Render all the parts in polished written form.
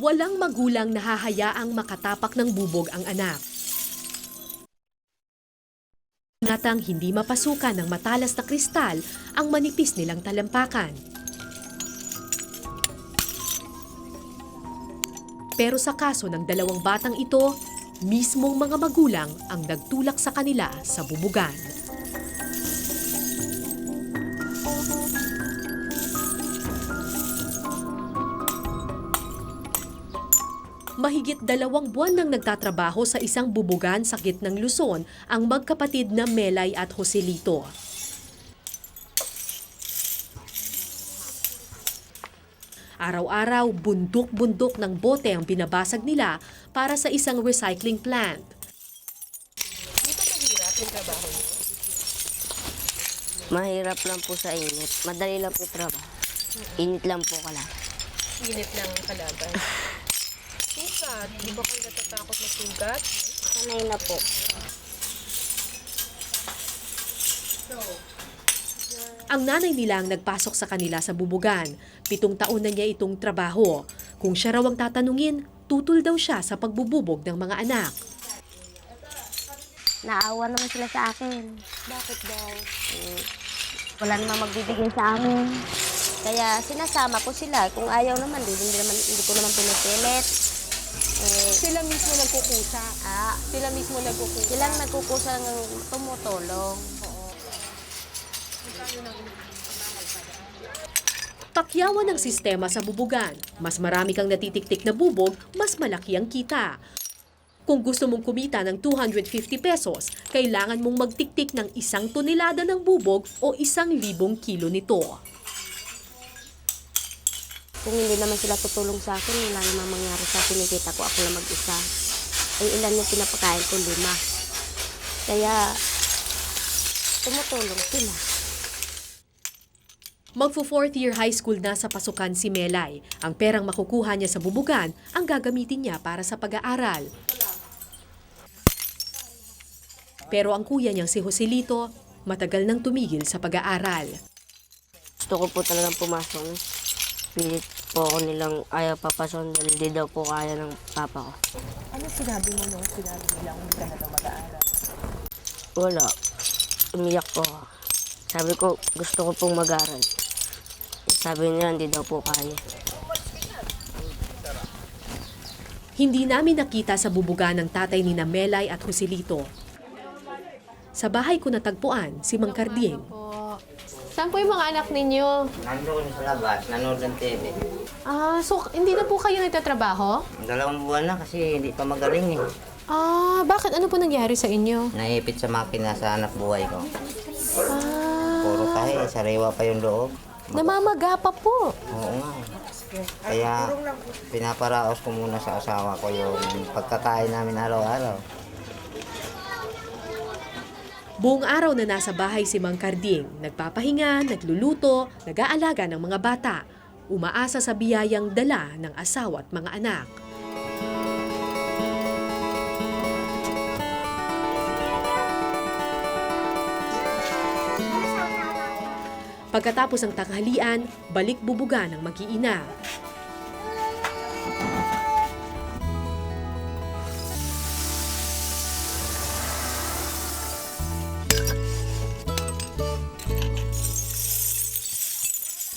Walang magulang na hahayaang makatapak ng bubog ang anak. Natang hindi mapasukan ng matalas na kristal ang manipis nilang talampakan. Pero sa kaso ng dalawang batang ito, mismong mga magulang ang nagtulak sa kanila sa bubugan. Mahigit 2 buwan nang nagtatrabaho sa isang bubugan sa gitnang Luzon ang magkapatid na Melay at Joselito. Araw-araw, bundok-bundok ng bote ang binabasag nila para sa isang recycling plant. Di ba mahirap yung trabaho niyo? Mahirap lang po sa init. Madali lang po trabaho. Init lang po kala. Init lang ang kalaban. Sugat, di ba kayo natatakot na sugat? Sanay na po. Ang nanay nila ang nagpasok sa kanila sa bubugan. 7 taon na niya itong trabaho. Kung siya raw ang tatanungin, tutol daw siya sa pagbububog ng mga anak. Naawa naman sila sa akin. Bakit daw? Wala naman magbibigay sa amin. Kaya sinasama ko sila. Kung ayaw naman, hindi ko naman pinipilit. Sila mismo nagkukusa. Sila mismo nagkukusa. Sila nagkukusa ng tumutulong. Pakyawan ng sistema sa bubugan. Mas marami kang natitiktik na bubog, mas malaki ang kita. Kung gusto mong kumita ng 250 pesos, kailangan mong magtiktik ng 1 tonelada ng bubog o 1,000 kilo nito. Kung hindi naman sila tutulong sa akin, wala naman mangyari sa akin. Nakita ko ako lang mag-isa. Ay ilan yung pinapakain ko? 5. Kaya tumutulong sila. Magfo-4th year high school na sa pasukan si Melay. Ang perang makukuha niya sa bubugan ang gagamitin niya para sa pag-aaral. Pero ang kuya niyang si Joselito, matagal nang tumigil sa pag-aaral. Gusto ko po talagang pumasok. Pilit po ako nilang ayaw papasok dahil hindi daw po kaya ng papa ko. Ano sinabi mo nung sinabi nilang hindi ka na daw mag-aaral? Wala. Umiyak po ako. Sabi ko, gusto ko pong mag-aaral. Sabi niya, hindi daw po kaya. Hindi namin nakita sa bubugan ng tatay ni Melay at Joselito. Sa bahay ko natagpuan si Mang Carding. Saan po yung mga anak ninyo? Nandun sa labas, nanood ng TV. So hindi na po kayo nagtatrabaho? 2 buwan na kasi hindi pa magaling eh. Bakit? Ano po nangyari sa inyo? Naipit sa makina sa anak buhay ko. Puro tayo, sariwa pa yung loob. Namamaga pa po. Oo nga eh. Kaya pinaparaos ko muna sa asawa ko yung pagkakain namin araw-araw. Buong araw na nasa bahay si Mang Carding, nagpapahinga, nagluluto, nag-aalaga ng mga bata, umaasa sa biyayang dala ng asawa at mga anak. Pagkatapos ng tanghalian, balik bubugan ng mag-iina.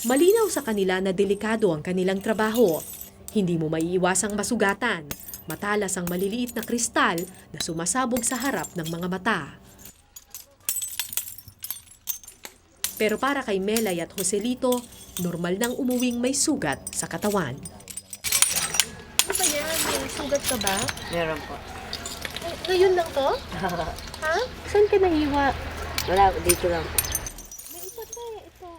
Malinaw sa kanila na delikado ang kanilang trabaho. Hindi mo maiiwasang masugatan. Matalas ang maliliit na kristal na sumasabog sa harap ng mga mata. Pero para kay Melay at Joselito, normal nang umuwing may sugat sa katawan. Ano ba yan? May sugat ka ba? Meron po. Ngayon lang to? Ha? Saan ka nahiwa? Wala, dito lang. May iba pa eh, ito.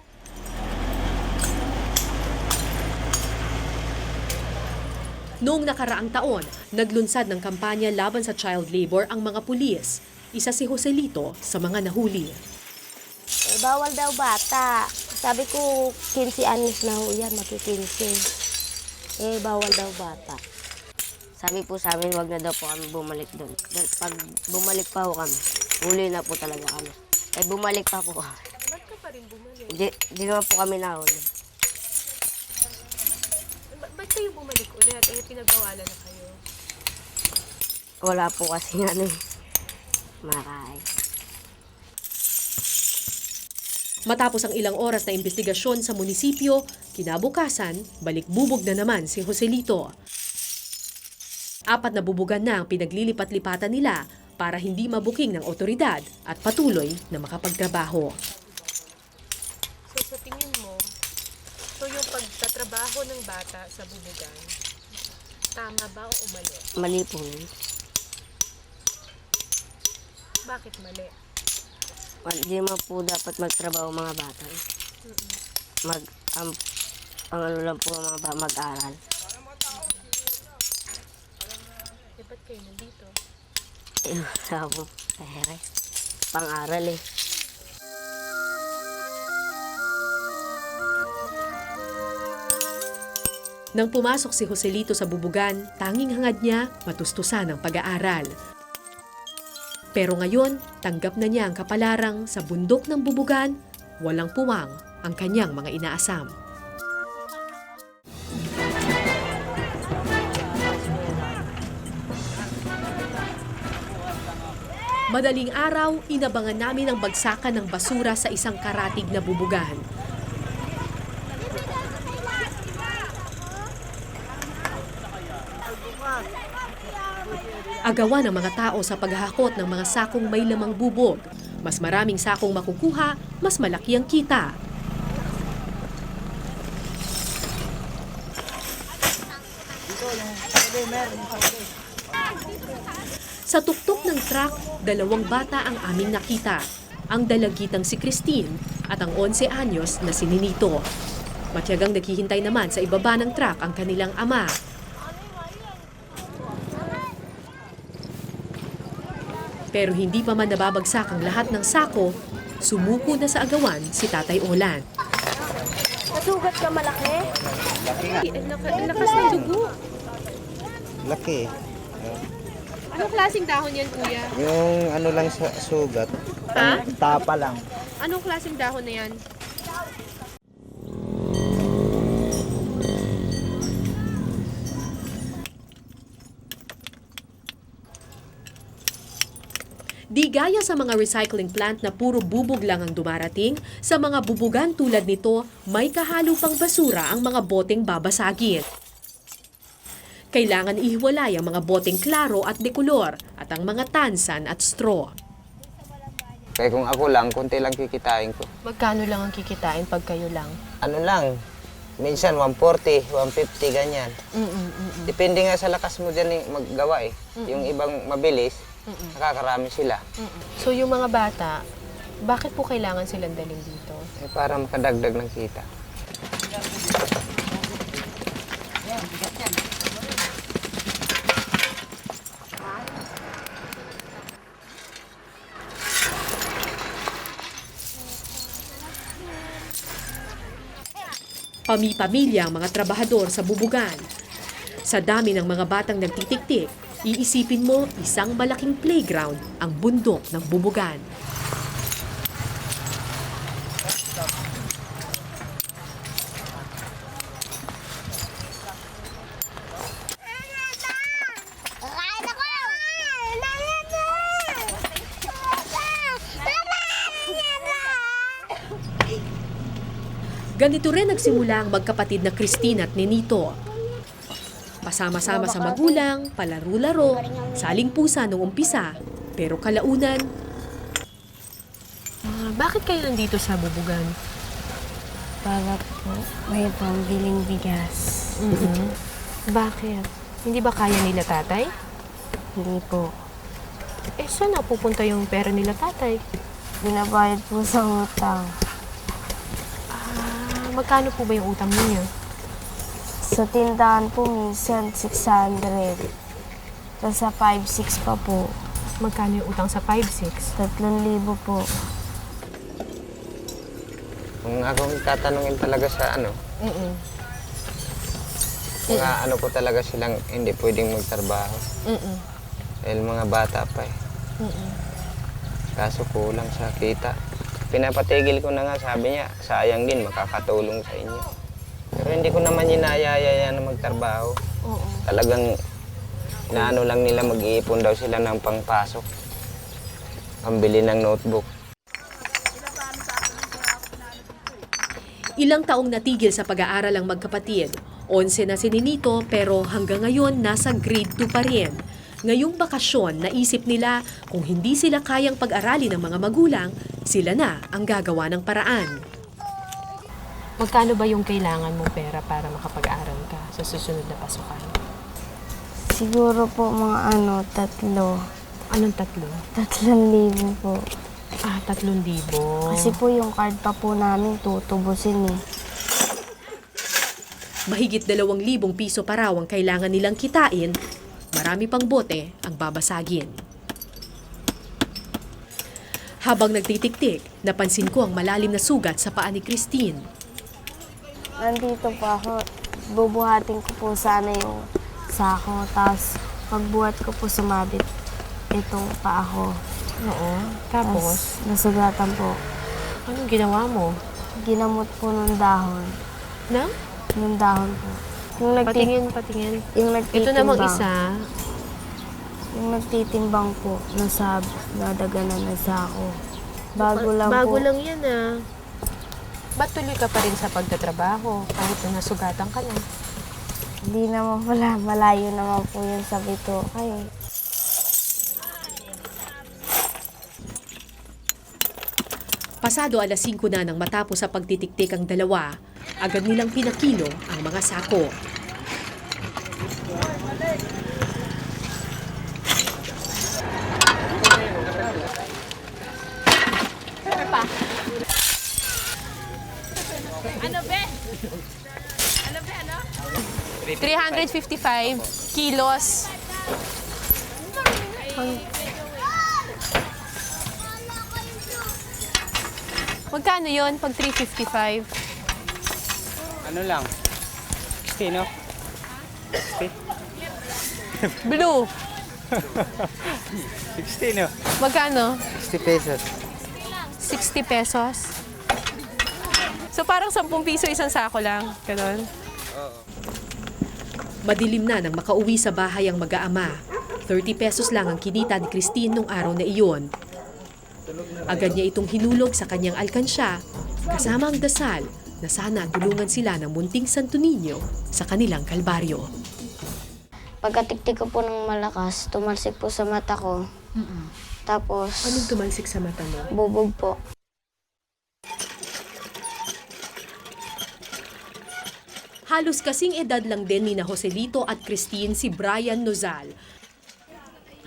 Noong nakaraang taon, naglunsad ng kampanya laban sa child labor ang mga pulis. Isa si Joselito sa mga nahuli. Bawal daw bata. Sabi ko, 15 anos na ho yan, maki-15. Bawal daw bata. Sabi po sa amin, wag na daw po kami bumalik doon. Pag bumalik pa ho kami, huli na po talaga kami. Bumalik pa po kami. Ba't ka pa rin bumalik? Di naman po kami nahuli. Ba't kayo bumalik ulit? Eh, pinag-awalan na kayo. Wala po kasi ano eh. Maray. Matapos ang ilang oras na investigasyon sa munisipyo, kinabukasan, balik bubog na naman si Joselito. 4 na bubugan na ang pinaglilipat-lipatan nila para hindi mabuking ng otoridad at patuloy na makapagtrabaho. So, sa tingin mo, so yung pagtatrabaho ng bata sa bubugan, tama ba o mali? Mali po yun. Bakit mali? Hindi mo po dapat magtrabaho mga bata. Ang ano lang po mga bata mag-aral. Eh, ba't kayo nandito? Wala po. Pere. Pang-aral eh. Nang pumasok si Joselito sa bubugan, tanging hangad niya matustusan ang pag-aaral. Pero ngayon, tanggap na niya ang kapalarang sa bundok ng bubugan, walang puwang ang kanyang mga inaasam. Madaling araw, inabangan namin ang bagsakan ng basura sa isang karatig na bubugan. Agawan ng mga tao sa paghahakot ng mga sakong may lamang bubog. Mas maraming sakong makukuha, mas malaki ang kita. Sa tuktok ng truck, 2 bata ang aming nakita. Ang dalagitang si Christine at ang 11 anyos na si Ninito. Matiyagang naghihintay naman sa ibaba ng truck ang kanilang ama. Pero hindi pa man nababagsak ang lahat ng sako, sumuko na sa agawan si Tatay Olan. Nasugat ka malaki? Ang lakas ng dugo. Laki. Anong klaseng dahon yan, kuya? Yung ano lang sa sugat. Ha? Tapa lang. Anong klaseng dahon na yan? Di gaya sa mga recycling plant na puro bubog lang ang dumarating, sa mga bubugan tulad nito, may kahalo pang basura ang mga boteng babasagin. Kailangan ihiwalay ang mga boteng klaro at dekulor at ang mga tansan at straw. Kaya kung ako lang, konti lang kikitain ko. Magkano lang ang kikitain pag kayo lang? Ano lang, minsan 140, 150, ganyan. Depende nga sa lakas mo dyan maggawa eh. Yung ibang mabilis, nakakarami sila. So yung mga bata, bakit po kailangan silang dalhin dito? Eh, para makadagdag ng kita. Pami-pamilya ang mga trabahador sa bubugan. Sa dami ng mga batang nagtitiktik, iisipin mo isang malaking playground ang bundok ng bubugan. Ganito rin nagsimula ang magkapatid na Christine at Ninito. Pasama-sama sa magulang, palaro-laro, saling pusa noong umpisa, pero kalaunan, Bakit kayo nandito sa bubugan? Para po may pambiling bigas. Bakit? Hindi ba kaya nila tatay? Hindi po. Eh, saan napupunta yung pera nila tatay? Binabayad po sa utang. Magkano po ba yung utang ninyo? Sa tindahan po minsan 600. Tapos sa 5-6 pa po. Magkano yung utang sa 5-6? 3,000 po. Kung ako tatanungin talaga sa ano, mga ano ko talaga silang hindi pwedeng magtrabaho. Dahil mga bata pa eh. Kaso kulang sa kita. Pinapatigil ko na nga, sabi niya, sayang din, makakatulong sa inyo. Pero hindi ko naman inayaya na magtrabaho. Oo. Talagang naano lang nila, mag-iipon daw sila ng pangpasok. Pambili ng notebook. Ilang taong natigil sa pag-aaral ang magkapatid. 11 na si Ninito pero hanggang ngayon nasa grade 2 pa rin. Ngayong bakasyon, naisip nila kung hindi sila kayang pag-aralin ng mga magulang, sila na ang gagawa ng paraan. Magkano ba yung kailangan mong pera para makapag-aral ka sa susunod na pasukan? Siguro po mga 3. Anong 3? 3,000 po. 3,000. Kasi po yung card pa po namin tutubusin eh. Mahigit 2,000 piso pa raw ang kailangan nilang kitain, marami pang bote ang babasagin. Habang nagtitiktik, napansin ko ang malalim na sugat sa paa ni Christine. Nandito po ako, bubuhatin ko po sana yung sako, tapos pagbuhat ko po sumabit itong paa ko. Oo. Tapos, Tapos nasugatan po. anong ginawa mo? Ginamot po ng dahon. Na? Yung dahon po. Yung Patingin. Yung Ito nagtitimbang. namang isa. Yung nagtitimbang po, nadaganan na sako. Bago lang Bago po. lang yan ah. Ba't tuloy ka pa rin sa pagtatrabaho kahit na nasugatan ka na? Hindi naman pala, malayo naman po yun sa bito. Ay, Pasado 5:00 na nang matapos sa pagtitiktik ang dalawa, agad nilang pinakilo ang mga sako. Ano be? 355 kilos. Magkano yon pag 355? Ano lang? 60, no? Blue. 60, no? Magkano? 60 pesos. 60 pesos. So parang 10 piso isang sako lang. Ganon. Madilim na nang makauwi sa bahay ang mag-aama. 30 pesos lang ang kinita ni Christine nung araw na iyon. Agad niya itong hinulog sa kanyang alkansya, kasama ang dasal na sana tulungan sila ng munting Santo Niño sa kanilang kalbaryo. pagkatiktik ko po ng malakas, tumalsik po sa mata ko. Tapos, Anong tumalsik sa mata mo? bubog po. Halos kasing edad lang din ni na Joselito at Christine si Brian Nozal.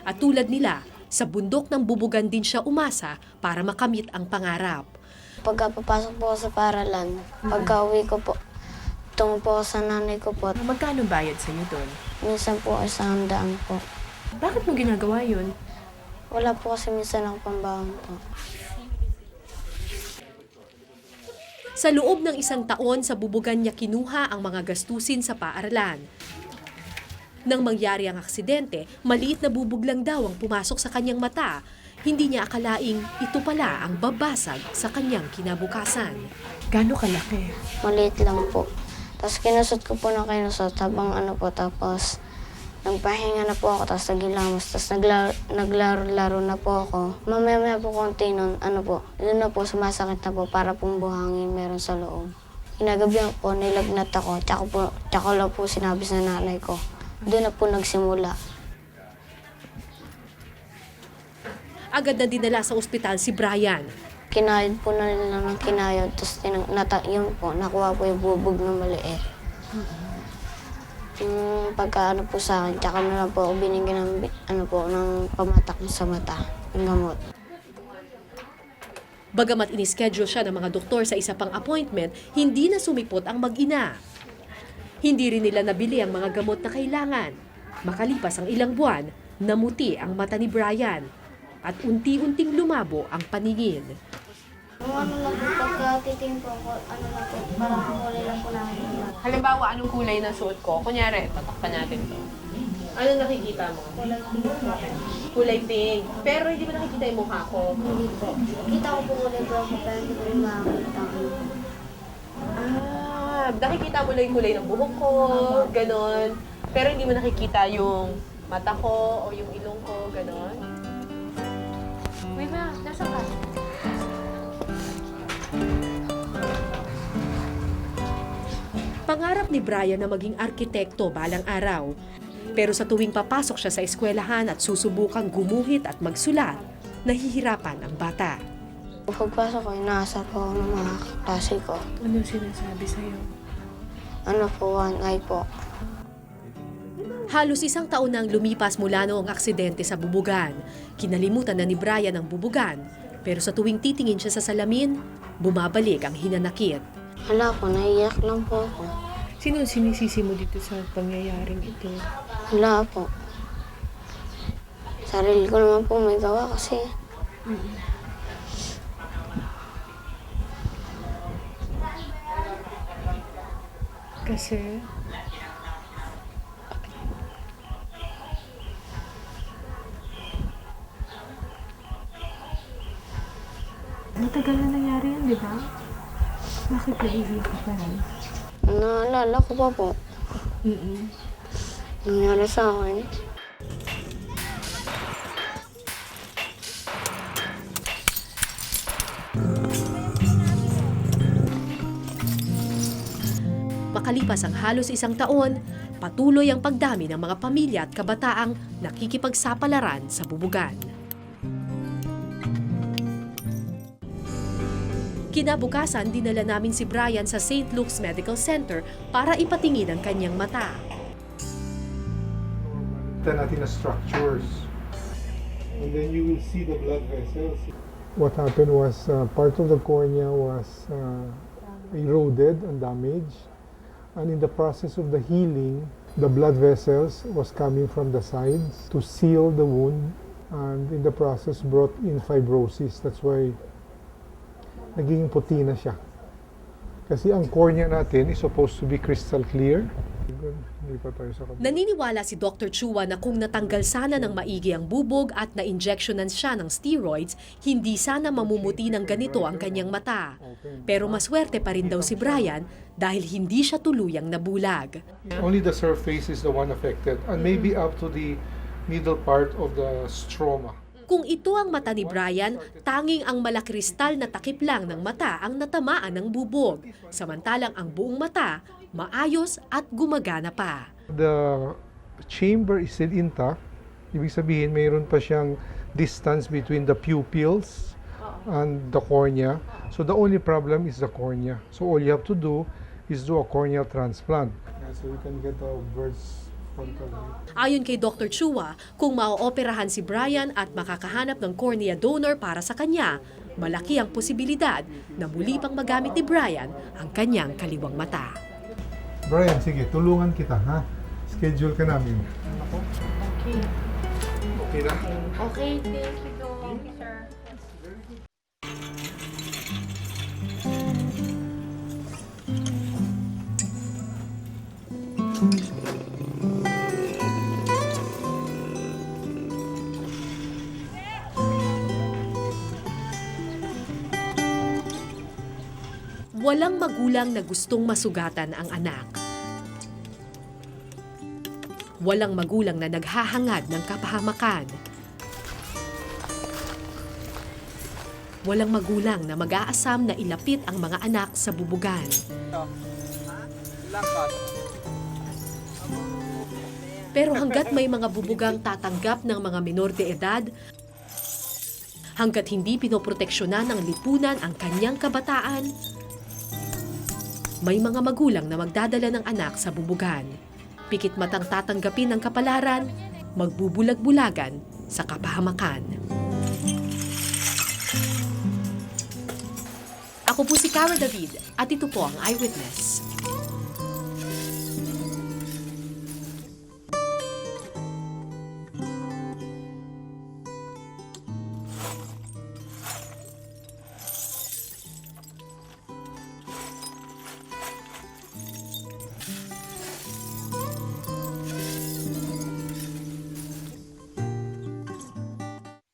At tulad nila, sa bundok ng bubugan din siya umasa para makamit ang pangarap. Pagka papasok po ako sa paralan, pagka uwi ko po, tungo po ako sa nanay ko po. Magkano bayad sa iyo doon? Minsan po 100 po. Bakit mo ginagawa yun? Wala po kasi minsan ang pambaon po. Sa loob ng 1 taon sa bubugan niya kinuha ang mga gastusin sa paaralan. Nang mangyari ang aksidente, maliit na bubog lang daw ang pumasok sa kanyang mata. Hindi niya akalaing ito pala ang babasag sa kanyang kinabukasan. Gano'ng kalaki? Maliit lang po. Tapos kinusot ko po ng kinusot habang tapos nagpahinga na po ako, tapos nagilamos, tapos naglaro-laro na po ako. Mamaya po konti nun, yun na po, sumasakit na po para pong buhangin meron sa loob. Kinagabihan po, nilagnat ako, tsaka lang po sinabi sa nanay ko. Doon na po nagsimula. Agad na dinala sa ospital si Brian. Kinayod po na nila ng kinayod, tapos yun po, nakuha po yung bubog na maliit. Yung pagka po sa akin, tsaka na lang po ako binigyan ng, ng pamatak sa mata, yung gamot. Bagamat inischedule siya ng mga doktor sa isa pang appointment, hindi na sumipot ang mag-ina. Hindi rin nila nabili ang mga gamot na kailangan. Makalipas ang ilang buwan, namuti ang mata ni Brian at unti-unting lumabo ang paningin. Lang po, pagka titingin po ako, parang kulay lang po nakikita. Halimbawa, anong kulay na suot ko? Kunyari, tatakpan natin to. Ano nakikita mo? Kulay pink po. Kulay pink. Pero hindi mo nakikita yung mukha ko. Hindi po. Kita ko po kulay brown po, pero hindi ko rin makakita. nakikita mo lang yung kulay ng buhok ko, ganon. Pero hindi mo nakikita yung mata ko o yung ilong ko, ganon. Wait na, nasa ka? Pangarap ni Brian na maging arkitekto balang araw. Pero sa tuwing papasok siya sa eskwelahan at susubukang gumuhit at magsulat, nahihirapan ang bata. Pagpasok ko, inaasar po ako ng mga klase ko. Ano sinasabi sa'yo? Ano po, one eye po. Halos 1 taon nang lumipas mula noong aksidente sa bubugan. Kinalimutan na ni Brian ang bubugan. Pero sa tuwing titingin siya sa salamin, bumabalik ang hinanakit. Hala po, naiiyak lang po ako. Sino sinisisi mo dito sa pangyayaring ito? Wala po. Sarili ko naman po may gawa kasi Kasi? Matagal na nangyari yan, di ba? Bakit nahihiya ka pa rin? naalala ko pa po. Nangyari sa akin. Makalipas ang halos 1 taon, patuloy ang pagdami ng mga pamilya at kabataang nakikipagsapalaran sa bubugan. Kinabukasan, dinala namin si Brian sa St. Luke's Medical Center para ipatingin ang kanyang mata. Ito natin na structures. And then you will see the blood vessels. What happened was part of the cornea was eroded and damaged. And in the process of the healing, the blood vessels was coming from the sides to seal the wound. And in the process brought in fibrosis. That's why naging puti na siya. Kasi ang cornea natin is supposed to be crystal clear. Hindi pa tayo sa kabila. Naniniwala si Dr. Chua na kung natanggal sana ng maigi ang bubog at na-injectionan siya ng steroids, hindi sana mamumuti ng ganito ang kanyang mata. Pero maswerte pa rin daw si Brian dahil hindi siya tuluyang nabulag. Only the surface is the one affected and maybe up to the middle part of the stroma. Kung ito ang mata ni Brian, tanging ang malakristal na takip lang ng mata ang natamaan ng bubog. Samantalang ang buong mata, maayos at gumagana pa. The chamber is still intact. Ibig sabihin, mayroon pa siyang distance between the pupils and the cornea. So the only problem is the cornea. So all you have to do is do a corneal transplant. So we can get a bird's frontal view. Ayon kay Dr. Chua, kung maooperahan si Brian at makakahanap ng cornea donor para sa kanya, malaki ang posibilidad na muli pang magamit ni Brian ang kanyang kaliwang mata. Brian, sige, tulungan kita, ha? Schedule ka namin. Okay. Okay na? Okay, thank you, Dong, sir. Walang magulang na gustong masugatan ang anak. Walang magulang na naghahangad ng kapahamakan. Walang magulang na mag-aasam na ilapit ang mga anak sa bubugan. Pero hanggat may mga bubugang tatanggap ng mga menor de edad, hanggat hindi pinoproteksyonan ng lipunan ang kanyang kabataan, may mga magulang na magdadala ng anak sa bubugan. Pikit matang tatanggapin ang kapalaran, magbubulag-bulagan sa kapahamakan. Ako po si Cara David at ito po ang Eyewitness.